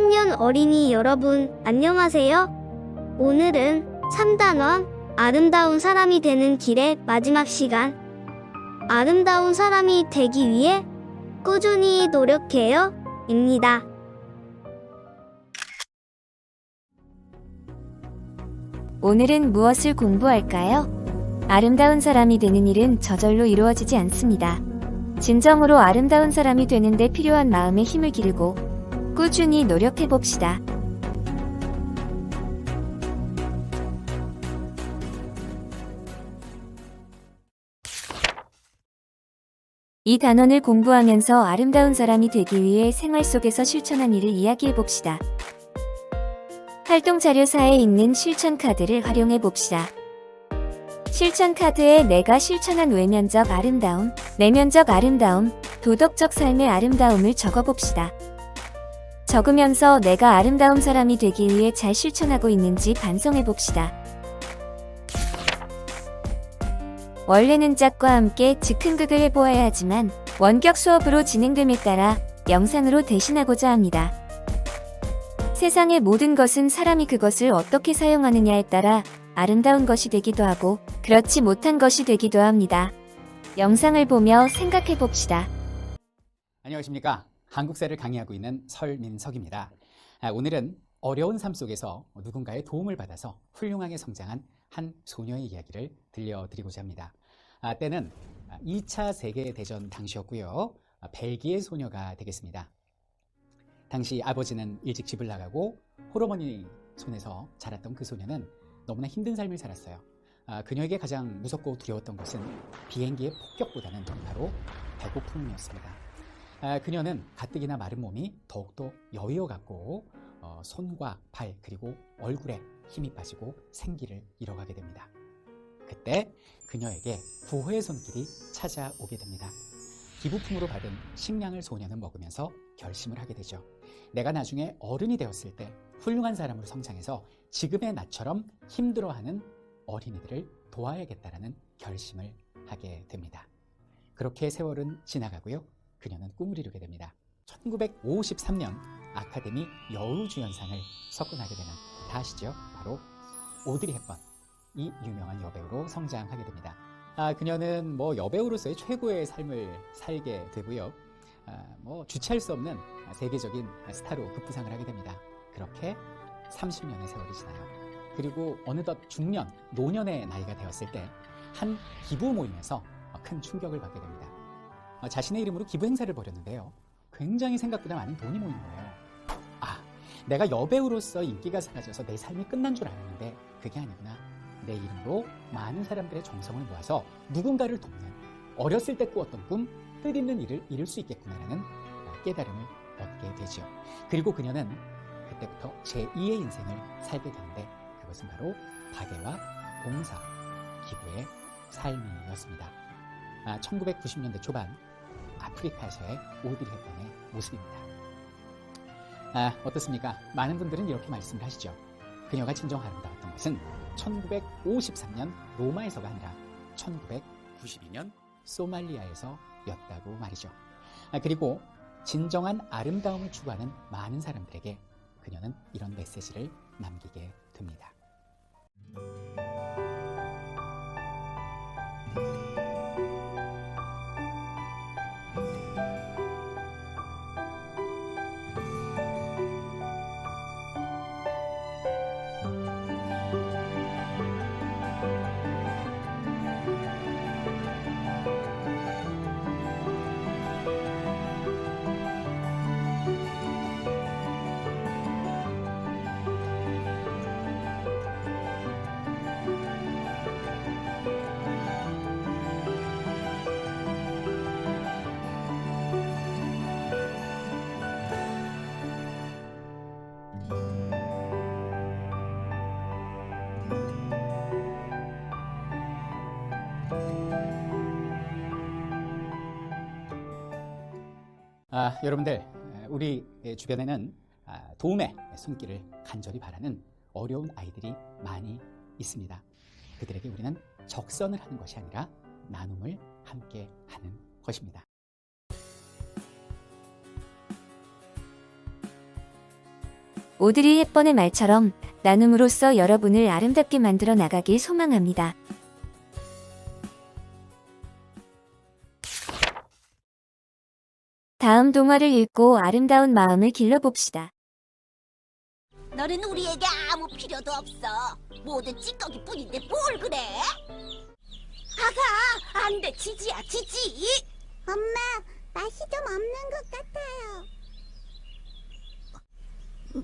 3학년 어린이 여러분, 안녕하세요. 오늘은 3단원 아름다운 사람이 되는 길의 마지막 시간. 아름다운 사람이 되기 위해 꾸준히 노력해요. 입니다. 오늘은 무엇을 공부할까요? 아름다운 사람이 되는 일은 저절로 이루어지지 않습니다. 진정으로 아름다운 사람이 되는데 필요한 마음의 힘을 기르고 꾸준히 노력해봅시다. 이 단원을 공부하면서 아름다운 사람이 되기 위해 생활 속에서 실천한 일을 이야기해봅시다. 활동 자료사에 있는 실천 카드를 활용해봅시다. 실천 카드에 내가 실천한 외면적 아름다움, 내면적 아름다움, 도덕적 삶의 아름다움을 적어봅시다. 적으면서 내가 아름다운 사람이 되기 위해 잘 실천하고 있는지 반성해봅시다. 원래는 짝과 함께 즉흥극을 해보아야 하지만 원격 수업으로 진행됨에 따라 영상으로 대신하고자 합니다. 세상의 모든 것은 사람이 그것을 어떻게 사용하느냐에 따라 아름다운 것이 되기도 하고 그렇지 못한 것이 되기도 합니다. 영상을 보며 생각해봅시다. 안녕하십니까. 한국사를 강의하고 있는 설민석입니다. 오늘은 어려운 삶 속에서 누군가의 도움을 받아서 훌륭하게 성장한 한 소녀의 이야기를 들려드리고자 합니다. 때는 2차 세계대전 당시였고요. 벨기에 소녀가 되겠습니다. 당시 아버지는 일찍 집을 나가고 홀어머니 손에서 자랐던 그 소녀는 너무나 힘든 삶을 살았어요. 그녀에게 가장 무섭고 두려웠던 것은 비행기의 폭격보다는 바로 배고픔이었습니다. 그녀는 가뜩이나 마른 몸이 더욱더 여위어 갔고 손과 발 그리고 얼굴에 힘이 빠지고 생기를 잃어가게 됩니다. 그때 그녀에게 구호의 손길이 찾아오게 됩니다. 기부품으로 받은 식량을 소녀는 먹으면서 결심을 하게 되죠. 내가 나중에 어른이 되었을 때 훌륭한 사람으로 성장해서 지금의 나처럼 힘들어하는 어린이들을 도와야겠다라는 결심을 하게 됩니다. 그렇게 세월은 지나가고요. 그녀는 꿈을 이루게 됩니다. 1953년 아카데미 여우주연상을 석권하게 되는, 다 아시죠? 바로 오드리 헵번, 이 유명한 여배우로 성장하게 됩니다. 그녀는 여배우로서의 최고의 삶을 살게 되고요. 주체할 수 없는 세계적인 스타로 급부상을 하게 됩니다. 그렇게 30년의 세월이 지나요. 그리고 어느덧 중년, 노년의 나이가 되었을 때 한 기부 모임에서 큰 충격을 받게 됩니다. 자신의 이름으로 기부 행사를 벌였는데요. 굉장히 생각보다 많은 돈이 모인 거예요. 내가 여배우로서 인기가 사라져서 내 삶이 끝난 줄 알았는데 그게 아니구나. 내 이름으로 많은 사람들의 정성을 모아서 누군가를 돕는, 어렸을 때 꾸었던 꿈, 뜻있는 일을 이룰 수 있겠구나라는 깨달음을 얻게 되죠. 그리고 그녀는 그때부터 제2의 인생을 살게 되는데 그것은 바로 다계와 봉사, 기부의 삶이었습니다. 1990년대 초반 아프리카에서의 오드리 헵번의 모습입니다. 어떻습니까? 많은 분들은 이렇게 말씀을 하시죠. 그녀가 진정 아름다웠던 것은 1953년 로마에서가 아니라 1992년 소말리아에서였다고 말이죠. 그리고 진정한 아름다움을 추구하는 많은 사람들에게 그녀는 이런 메시지를 남기게 됩니다. 여러분들, 우리 주변에는 도움의 손길을 간절히 바라는 어려운 아이들이 많이 있습니다. 그들에게 우리는 적선을 하는 것이 아니라 나눔을 함께 하는 것입니다. 오드리 헵번의 말처럼 나눔으로써 여러분을 아름답게 만들어 나가길 소망합니다. 다음 동화를 읽고 아름다운 마음을 길러봅시다. 너는 우리에게 아무 필요도 없어. 모두 찌꺼기 뿐인데 뭘 그래? 아가, 안 돼, 지지야, 지지. 엄마, 맛이 좀 없는 것 같아요.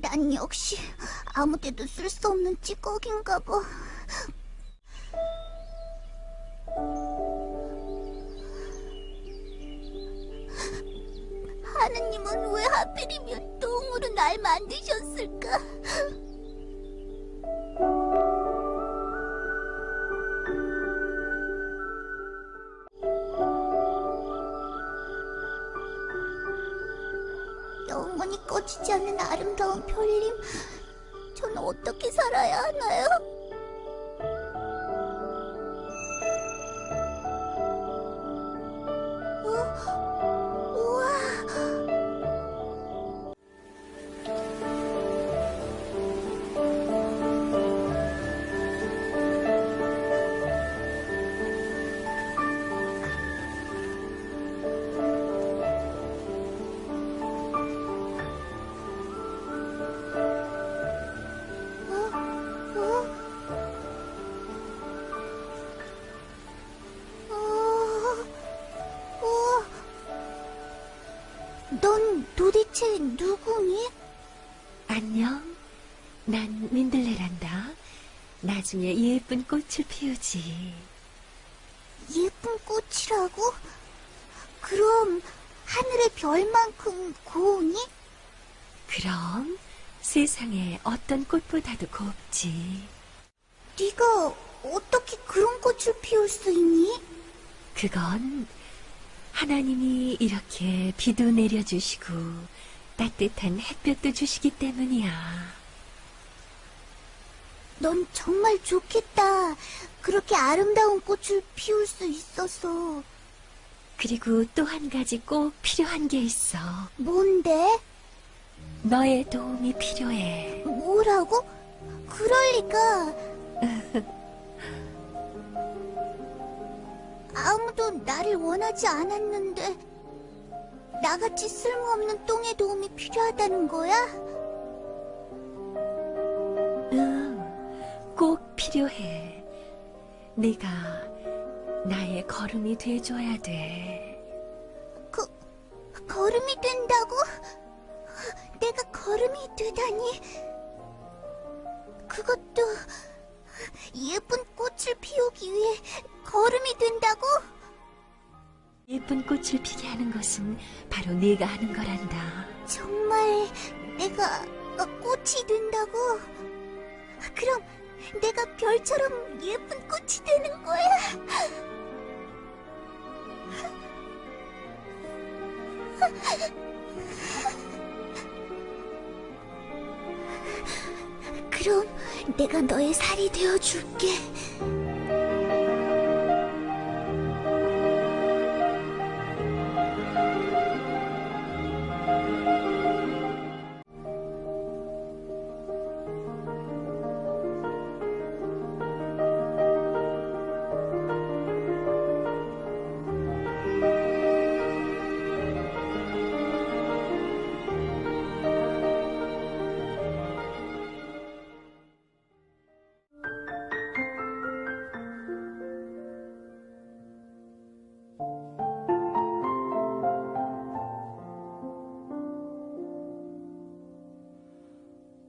난 역시 아무 데도 쓸 수 없는 찌꺼기인가 봐. 하느님은 왜 하필이면 똥으로 날 만드셨을까? 영원히 꺼지지 않는 아름다운 별님, 저는 어떻게 살아야 하나요? 우와. 넌 도대체 누구니? 안녕. 난 민들레란다. 나중에 예쁜 꽃을 피우지. 예쁜 꽃이라고? 그럼 하늘의 별만큼 고우니? 그럼 세상에 어떤 꽃보다도 곱지. 네가 어떻게 그런 꽃을 피울 수 있니? 그건 하나님이 이렇게 비도 내려주시고 따뜻한 햇볕도 주시기 때문이야. 넌 정말 좋겠다. 그렇게 아름다운 꽃을 피울 수 있어서. 그리고 또 한 가지 꼭 필요한 게 있어. 뭔데? 너의 도움이 필요해. 뭐라고? 그럴 리가. 아무도 나를 원하지 않았는데 나같이 쓸모없는 똥의 도움이 필요하다는 거야? 응, 꼭 필요해. 네가 나의 걸음이 돼줘야 돼. 걸음이 된다고? 내가 걸음이 되다니. 그것도 예쁜 꽃을 피우기 위해 걸음이 된다고? 예쁜 꽃을 피게 하는 것은 바로 네가 하는 거란다. 정말 내가 꽃이 된다고? 그럼 내가 별처럼 예쁜 꽃이 되는 거야? 그럼 내가 너의 살이 되어줄게.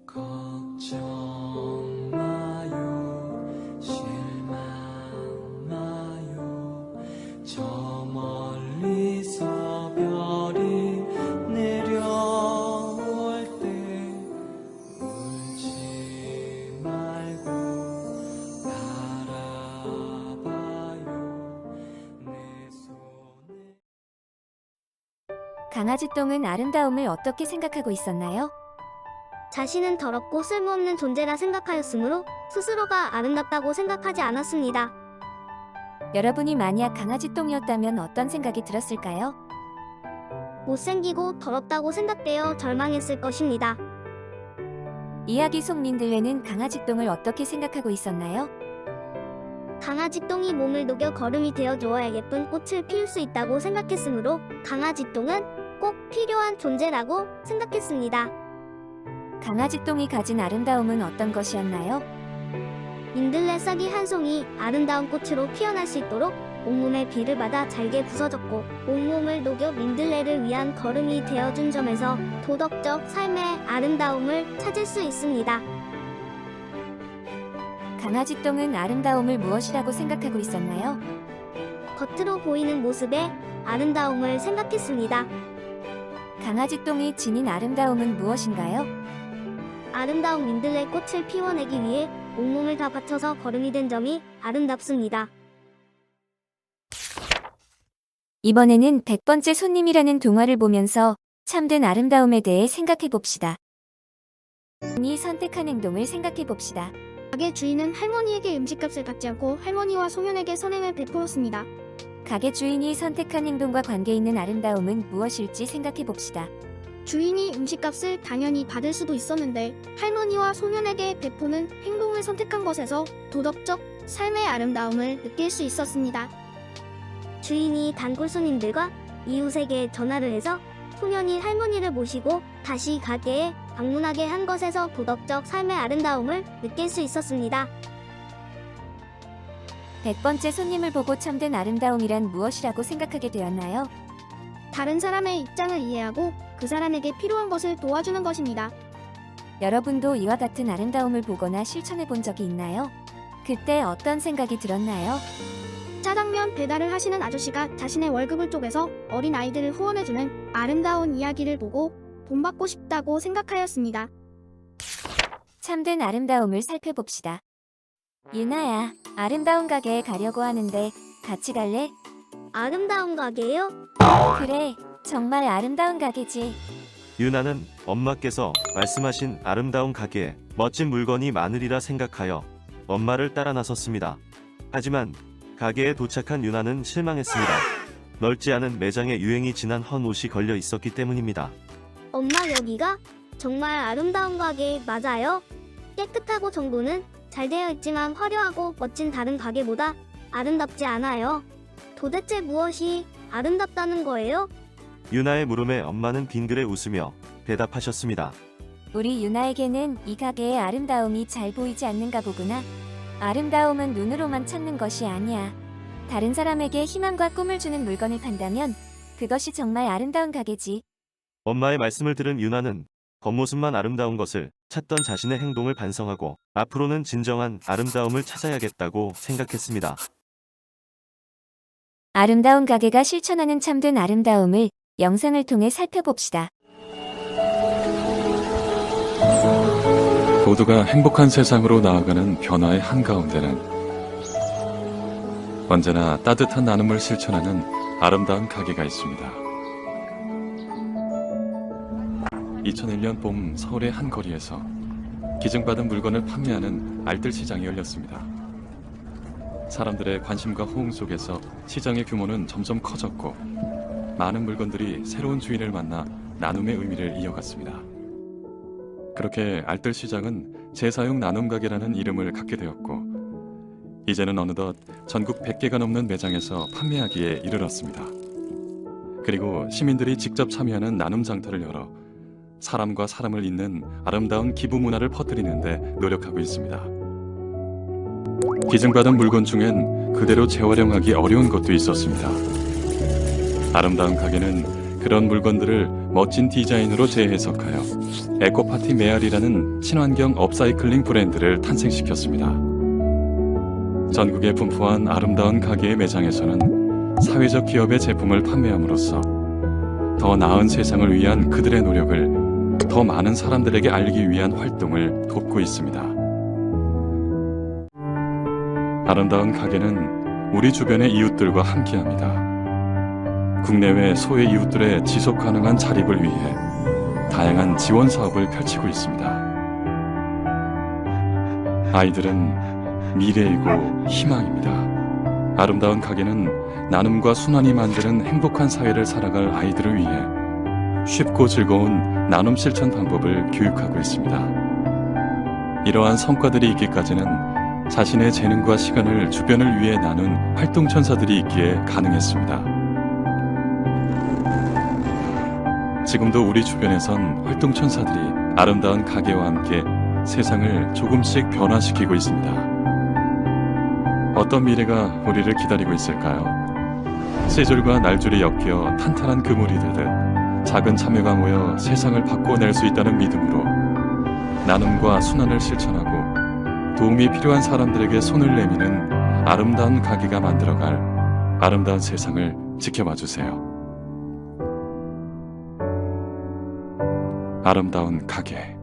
걱정 마요, 실망 마요. 저 멀리서 별이 내려올 때 울지 말고 바라봐요. 내 손에 강아지 똥은 아름다움을 어떻게 생각하고 있었나요? 자신은 더럽고 쓸모없는 존재라 생각하였으므로 스스로가 아름답다고 생각하지 않았습니다. 여러분이 만약 강아지 똥이었다면 어떤 생각이 들었을까요? 못생기고 더럽다고 생각되어 절망했을 것입니다. 이야기 속 민들레는 강아지똥을 어떻게 생각하고 있었나요? 강아지똥이 몸을 녹여 거름이 되어주어야 예쁜 꽃을 피울 수 있다고 생각했으므로 강아지똥은 꼭 필요한 존재라고 생각했습니다. 강아지똥이 가진 아름다움은 어떤 것이었나요? 민들레 싹이 한 송이 아름다운 꽃으로 피어날 수 있도록 온몸에 비를 받아 잘게 부서졌고 온몸을 녹여 민들레를 위한 걸음이 되어준 점에서 도덕적 삶의 아름다움을 찾을 수 있습니다. 강아지똥은 아름다움을 무엇이라고 생각하고 있었나요? 겉으로 보이는 모습의 아름다움을 생각했습니다. 강아지똥이 지닌 아름다움은 무엇인가요? 아름다운 민들레 꽃을 피워내기 위해 온몸을 다 바쳐서 걸음이 된 점이 아름답습니다. 이번에는 100번째 손님이라는 동화를 보면서 참된 아름다움에 대해 생각해 봅시다. 이 선택한 행동을 생각해 봅시다. 가게 주인은 할머니에게 음식값을 받지 않고 할머니와 소년에게 선행을 베풀었습니다. 가게 주인이 선택한 행동과 관계 있는 아름다움은 무엇일지 생각해 봅시다. 주인이 음식값을 당연히 받을 수도 있었는데 할머니와 소년에게 베푸는 행동을 선택한 것에서 도덕적 삶의 아름다움을 느낄 수 있었습니다. 주인이 단골 손님들과 이웃에게 전화를 해서 소년이 할머니를 모시고 다시 가게에 방문하게 한 것에서 도덕적 삶의 아름다움을 느낄 수 있었습니다. 100번째 손님을 보고 참된 아름다움이란 무엇이라고 생각하게 되었나요? 다른 사람의 입장을 이해하고 그 사람에게 필요한 것을 도와주는 것입니다. 여러분도 이와 같은 아름다움을 보거나 실천해 본 적이 있나요? 그때 어떤 생각이 들었나요? 짜장면 배달을 하시는 아저씨가 자신의 월급을 쪼개서 어린 아이들을 후원해주는 아름다운 이야기를 보고 돈 받고 싶다고 생각하였습니다. 참된 아름다움을 살펴봅시다. 유나야, 아름다운 가게에 가려고 하는데 같이 갈래? 아름다운 가게요? 그래, 정말 아름다운 가게지. 유나는 엄마께서 말씀하신 아름다운 가게에 멋진 물건이 많으리라 생각하여 엄마를 따라 나섰습니다. 하지만 가게에 도착한 유나는 실망했습니다. 넓지 않은 매장에 유행이 지난 헌 옷이 걸려 있었기 때문입니다. 엄마, 여기가 정말 아름다운 가게 맞아요? 깨끗하고 정돈은 잘 되어 있지만 화려하고 멋진 다른 가게보다 아름답지 않아요. 도대체 무엇이 아름답다는 거예요? 유나의 물음에 엄마는 빙그레 웃으며 대답하셨습니다. 우리 유나에게는 이 가게의 아름다움이 잘 보이지 않는가 보구나. 아름다움은 눈으로만 찾는 것이 아니야. 다른 사람에게 희망과 꿈을 주는 물건을 판다면 그것이 정말 아름다운 가게지. 엄마의 말씀을 들은 유나는 겉모습만 아름다운 것을 찾던 자신의 행동을 반성하고 앞으로는 진정한 아름다움을 찾아야겠다고 생각했습니다. 아름다운 가게가 실천하는 참된 아름다움을 영상을 통해 살펴봅시다. 모두가 행복한 세상으로 나아가는 변화의 한가운데는 언제나 따뜻한 나눔을 실천하는 아름다운 가게가 있습니다. 2001년 봄 서울의 한 거리에서 기증받은 물건을 판매하는 알뜰시장이 열렸습니다. 사람들의 관심과 호응 속에서 시장의 규모는 점점 커졌고 많은 물건들이 새로운 주인을 만나 나눔의 의미를 이어갔습니다. 그렇게 알뜰시장은 재사용 나눔가게라는 이름을 갖게 되었고 이제는 어느덧 전국 100개가 넘는 매장에서 판매하기에 이르렀습니다. 그리고 시민들이 직접 참여하는 나눔 장터를 열어 사람과 사람을 잇는 아름다운 기부 문화를 퍼뜨리는 데 노력하고 있습니다. 기증받은 물건 중엔 그대로 재활용하기 어려운 것도 있었습니다. 아름다운 가게는 그런 물건들을 멋진 디자인으로 재해석하여 에코파티 메아리라는 친환경 업사이클링 브랜드를 탄생시켰습니다. 전국에 분포한 아름다운 가게의 매장에서는 사회적 기업의 제품을 판매함으로써 더 나은 세상을 위한 그들의 노력을 더 많은 사람들에게 알리기 위한 활동을 돕고 있습니다. 아름다운 가게는 우리 주변의 이웃들과 함께합니다. 국내외 소외 이웃들의 지속 가능한 자립을 위해 다양한 지원 사업을 펼치고 있습니다. 아이들은 미래이고 희망입니다. 아름다운 가게는 나눔과 순환이 만드는 행복한 사회를 살아갈 아이들을 위해 쉽고 즐거운 나눔 실천 방법을 교육하고 있습니다. 이러한 성과들이 있기까지는 자신의 재능과 시간을 주변을 위해 나눈 활동천사들이 있기에 가능했습니다. 지금도 우리 주변에선 활동천사들이 아름다운 가게와 함께 세상을 조금씩 변화시키고 있습니다. 어떤 미래가 우리를 기다리고 있을까요? 쇠줄과 날줄이 엮여 탄탄한 그물이 되듯 작은 참여가 모여 세상을 바꿔낼 수 있다는 믿음으로 나눔과 순환을 실천하고 도움이 필요한 사람들에게 손을 내미는 아름다운 가게가 만들어갈 아름다운 세상을 지켜봐 주세요. 아름다운 가게.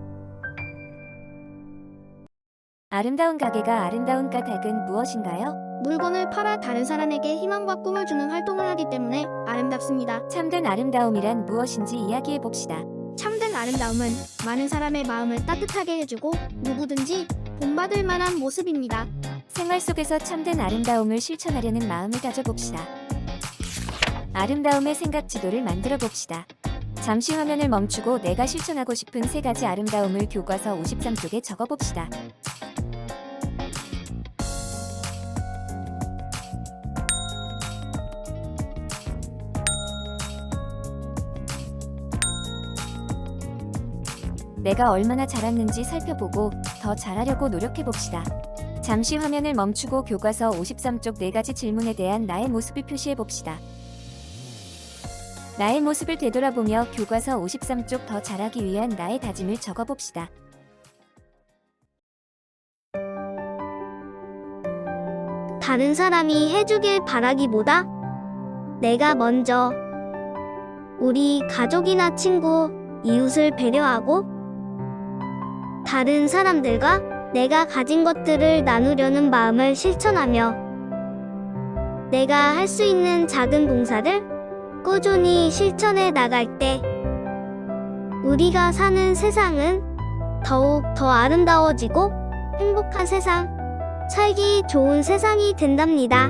아름다운 가게가 아름다운 까닭은 무엇인가요? 물건을 팔아 다른 사람에게 희망과 꿈을 주는 활동을 하기 때문에 아름답습니다. 참된 아름다움이란 무엇인지 이야기해 봅시다. 참된 아름다움은 많은 사람의 마음을 따뜻하게 해주고 누구든지 본받을 만한 모습입니다. 생활 속에서 참된 아름다움을 실천하려는 마음을 가져봅시다. 아름다움의 생각 지도를 만들어 봅시다. 잠시 화면을 멈추고 내가 실천하고 싶은 3가지 아름다움을 교과서 53쪽에 적어 봅시다. 내가 얼마나 잘했는지 살펴보고 더 잘하려고 노력해봅시다. 잠시 화면을 멈추고 교과서 53쪽 4가지 질문에 대한 나의 모습을 표시해봅시다. 나의 모습을 되돌아보며 교과서 53쪽 더 잘하기 위한 나의 다짐을 적어봅시다. 다른 사람이 해주길 바라기보다 내가 먼저 우리 가족이나 친구, 이웃을 배려하고 다른 사람들과 내가 가진 것들을 나누려는 마음을 실천하며 내가 할 수 있는 작은 봉사를 꾸준히 실천해 나갈 때 우리가 사는 세상은 더욱 더 아름다워지고 행복한 세상, 살기 좋은 세상이 된답니다.